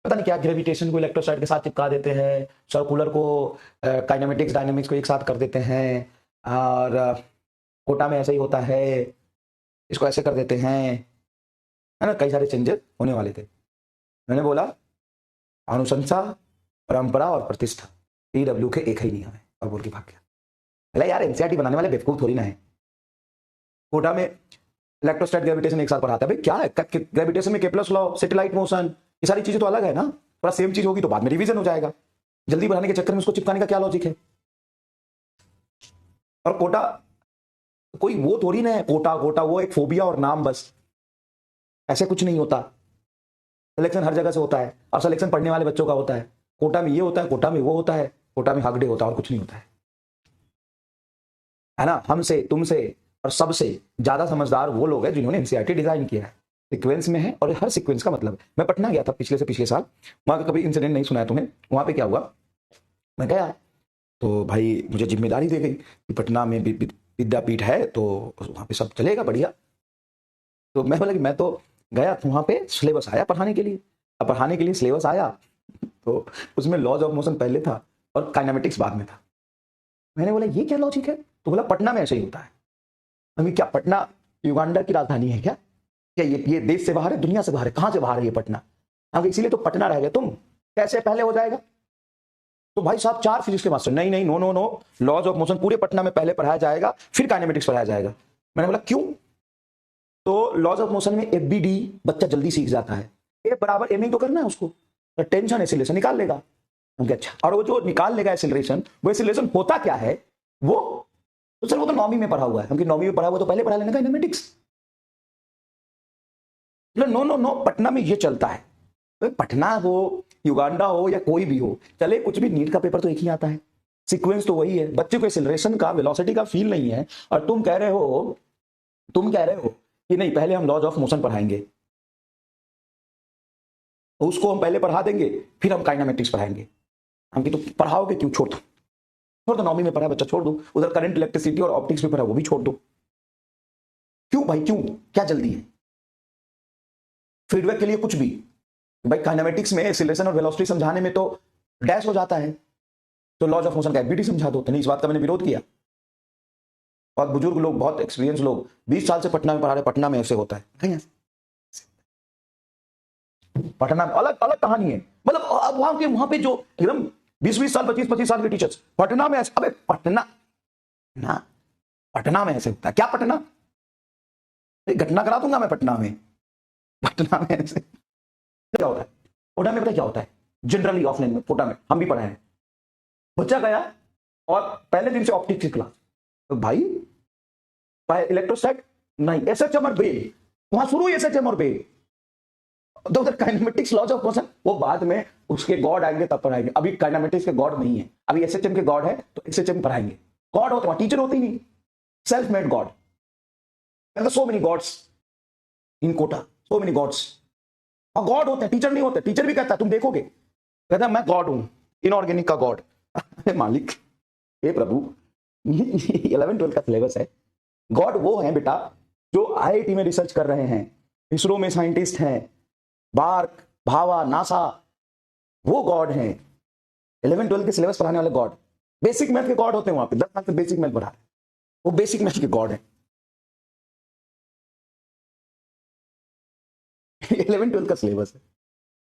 पता नहीं क्या ग्रेविटेशन को इलेक्ट्रोस्टैट के साथ चिपका देते हैं, सर्कुलर को काइनेमेटिक्स डायनेमिक्स को एक साथ कर देते हैं, और कोटा में ऐसा ही होता है, इसको ऐसे कर देते हैं, है ना। कई सारे चेंजेस होने वाले थे। मैंने बोला अनुशंसा, परंपरा और प्रतिष्ठा, PW के एक ही नियम है, और बोल के भाग गया। बोला यार एनसीईआरटी बनाने वाले बेवकूफ थोड़ी ना है। कोटा में इलेक्ट्रोस्टैट ग्रेविटेशन एक साथ पढ़ाता है। भाई क्या है, ग्रेविटेशन में केपलर्स लॉ, सैटेलाइट मोशन, ये सारी चीजें तो अलग है ना। थोड़ा सेम चीज होगी तो बाद में रिवीजन हो जाएगा। जल्दी बढ़ाने के चक्कर में उसको चिपकाने का क्या लॉजिक है। और कोटा कोई वो थोड़ी ना है, कोटा कोटा वो एक फोबिया और नाम बस, ऐसे कुछ नहीं होता। सिलेक्शन हर जगह से होता है, और सिलेक्शन पढ़ने वाले बच्चों का होता है। कोटा में ये होता है, कोटा में वो होता है, कोटा में हाफ डे होता है, और कुछ नहीं होता है ना। हमसे, तुमसे और सबसे ज्यादा समझदार वो लोग हैं जिन्होंने एनसीईआरटी डिजाइन किया है। सीक्वेंस में है, और हर सीक्वेंस का मतलब है। मैं पटना गया था पिछले से पिछले साल, वहां का कभी इंसिडेंट नहीं सुनाया तुम्हें। वहां पे क्या हुआ, मैं गया तो भाई मुझे जिम्मेदारी दी गई कि पटना में विद्यापीठ है, तो वहां पे सब चलेगा बढ़िया। तो मैं बोला कि मैं तो गया, वहां पे सिलेबस आया पढ़ाने के लिए। अब पढ़ाने के लिए सिलेबस आया तो उसमें लॉज ऑफ मोशन पहले था और काइनेमेटिक्स बाद में था। मैंने बोला ये क्या लॉजिक है, तो बोला पटना में ऐसे ही होता है। अभी क्या पटना युगांडा की राजधानी है क्या, ये देश से बाहर है, दुनिया से बाहर है, कहां से बाहर है ये पटना। हम इसीलिए तो पटना रह गए, तुम कैसे पहले हो जाएगा। तो भाई साहब 4 फिजिक्स के मास्टर, नहीं नहीं, no no no, laws of motion पूरे पटना में पहले पढ़ाया जाएगा, फिर काइनेमेटिक्स पढ़ाया जाएगा। मैंने बोला क्यों, तो लॉज ऑफ मोशन में FBD बच्चा जल्दी सीख जाता है। ए बराबर एम तो करना है उसको, तो टेंशन एक्सीलरेशन निकाल लेगा। अच्छा, और वो जो निकाल लेगा एक्सीलरेशन, वो एक्सीलरेशन होता क्या है, वो तो सर वो तो 9वीं में पढ़ा हुआ है, क्योंकि 9वीं में पढ़ा हुआ तो पहले पढ़ा लेना kinematics. No no no, Patna में ये चलता है। तो पटना हो, युगांडा हो, या कोई भी हो, चले कुछ भी, नीट का पेपर तो एक ही आता है, सीक्वेंस तो वही है। बच्चे को एक्सीलरेशन का, वेलोसिटी का फील नहीं है, और तुम कह रहे हो कि नहीं पहले हम लॉज ऑफ मोशन पढ़ाएंगे, तो उसको हम पहले पढ़ा देंगे, फिर हम काइनेमेटिक्स पढ़ाएंगे। हम कि तो पढ़ाओगे क्यों, छोड़ दो 9वीं में पढ़ा बच्चा, छोड़ दो। उधर करंट, इलेक्ट्रिसिटी और ऑप्टिक्स में पढ़ा, वो भी छोड़ दो। क्यों भाई, क्यों, क्या जल्दी है। फीडबैक के लिए कुछ भी, भाई काइनेमेटिक्स में एक्सीलरेशन और वेलोसिटी समझाने में तो डैश हो जाता है, तो लॉज ऑफ मोशन का FBD समझा दो। तो नहीं, इस बात का मैंने विरोध किया। बहुत बुजुर्ग लोग, बहुत एक्सपीरियंस लोग 20 साल से पटना में पढ़ा रहे, पटना में ऐसे होता है। कहीं पटना में अलग अलग कहानी है। मतलब अब वहां पे जो एकदम 20-20 साल, 25-25 साल के टीचर्स, पटना में ऐसे, अबे पटना ना, पटना में ऐसे होता है क्या, पटना घटना करा दूंगा मैं पटना में। पटना में ऐसे क्या होता है, कोटा में पता क्या होता है, जनरली ऑफलाइन में, कोटा में हम भी पढ़े हैं। बच्चा गया और पहले दिन से ऑप्टिक्स की क्लास, तो भाई इलेक्ट्रोस्टैट नहीं, SHM और बेल, वहां शुरू SHM और बेल, तो उधर काइनेमेटिक्स, लॉज ऑफ मोशन वो बाद में उसके गॉड आएंगे तब पढ़ाएंगे। अभी काइनेमेटिक्स के गॉड नहीं है, अभी SHM के गॉड है, तो SHM पढ़ाएंगे। गॉड होते, टीचर होती नहीं, self made god. So many gods in Kota, so many gods. और गॉड होते हैं, टीचर नहीं होते। टीचर भी कहता है, तुम देखोगे, कहता है मैं गॉड हूं, इनऑर्गेनिक का गॉड। मालिक, हे प्रभु, 11-12 का सिलेबस है। गॉड वो है बेटा जो IIT में रिसर्च कर रहे हैं, इसरो में साइंटिस्ट हैं, बार्क, भावा, नासा, वो गॉड हैं। 11-12 के सिलेबस पढ़ाने वाले गॉड, बेसिक मैथ के गॉड होते हैं वहां पे। 10 साल से बेसिक मैथ पढ़ा रहे, वो बेसिक मैथ के गॉड है। 11-12 का सिलेबस है,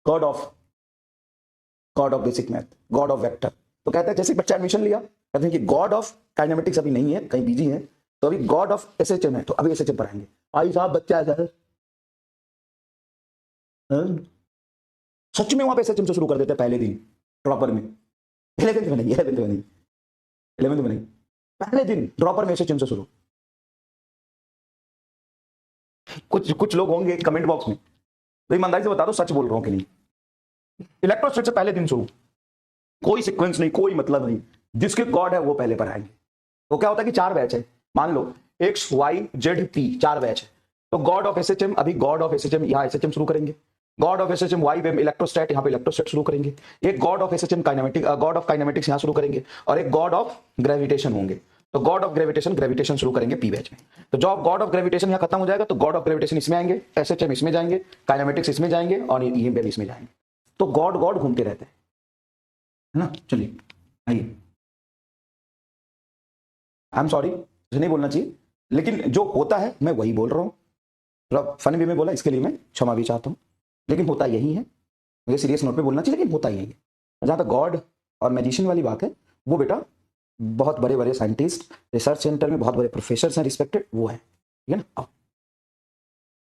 God of basic math, God of vector. तो कहता है जैसे बच्चा एडमिशन लिया, कहते हैं कि गॉड ऑफ काइनेमेटिक्स अभी नहीं है, कहीं बिजी है, तो अभी गॉड ऑफ SHM है, तो अभी SHM पढ़ाएंगे। भाई साहब बच्चा ऐसा है, सच में वहां पे SHM से शुरू कर देते हैं पहले दिन, ड्रॉपर में। 11th में नहीं, पहले दिन ड्रॉपर में SHM से शुरू। कुछ लोग होंगे कमेंट बॉक्स में, तो ईमानदारी से बता दो सच बोल रहा हूं कि नहीं। इलेक्ट्रोस्टैट से पहले दिन शुरू, कोई सीक्वेंस नहीं, कोई मतलब नहीं, जिसके गॉड है वो पहले पढ़ाएंगे। तो क्या होता है कि 4 बैच है, मान लो X Y Z T 4 batch है, तो गॉड ऑफ SHM, अभी गॉड ऑफ SHM यहाँ SHM शुरू करेंगे। गॉड ऑफ SHM Y में इलेक्ट्रोस्टैट, यहाँ पे इलेक्ट्रोस्टैट शुरू करेंगे। एक God of SHM God of kinematics यहाँ शुरू करेंगे, और एक गॉड ऑफ ग्रेविटेशन होंगे। तो गॉड ऑफ ग्रेविटेशन शुरू करेंगे P बैच में। तो जब गॉड ऑफ ग्रेविटेशन यहाँ खत्म हो जाएगा, तो गॉड ऑफ ग्रेविटेशन इसमें आएंगे, SHM इसमें जाएंगे, काइनेमेटिक्स इसमें जाएंगे, और ये इसमें जाएंगे। तो गॉड गॉड घूमते रहते हैं, है ना। चलिए आइए, आई एम सॉरी, मुझे नहीं बोलना चाहिए, लेकिन जो होता है मैं वही बोल रहा हूँ। थोड़ा फनी वे में बोला, इसके लिए मैं क्षमा भी चाहता हूँ, लेकिन होता यही है। मुझे सीरियस नोट पे बोलना चाहिए, लेकिन होता यही है। जहाँ तक गॉड और मैजिशियन वाली बात है, वो बेटा बहुत बड़े बड़े साइंटिस्ट, रिसर्च सेंटर में बहुत बड़े प्रोफेसर हैं, रिस्पेक्टेड, वो है, ठीक है ना।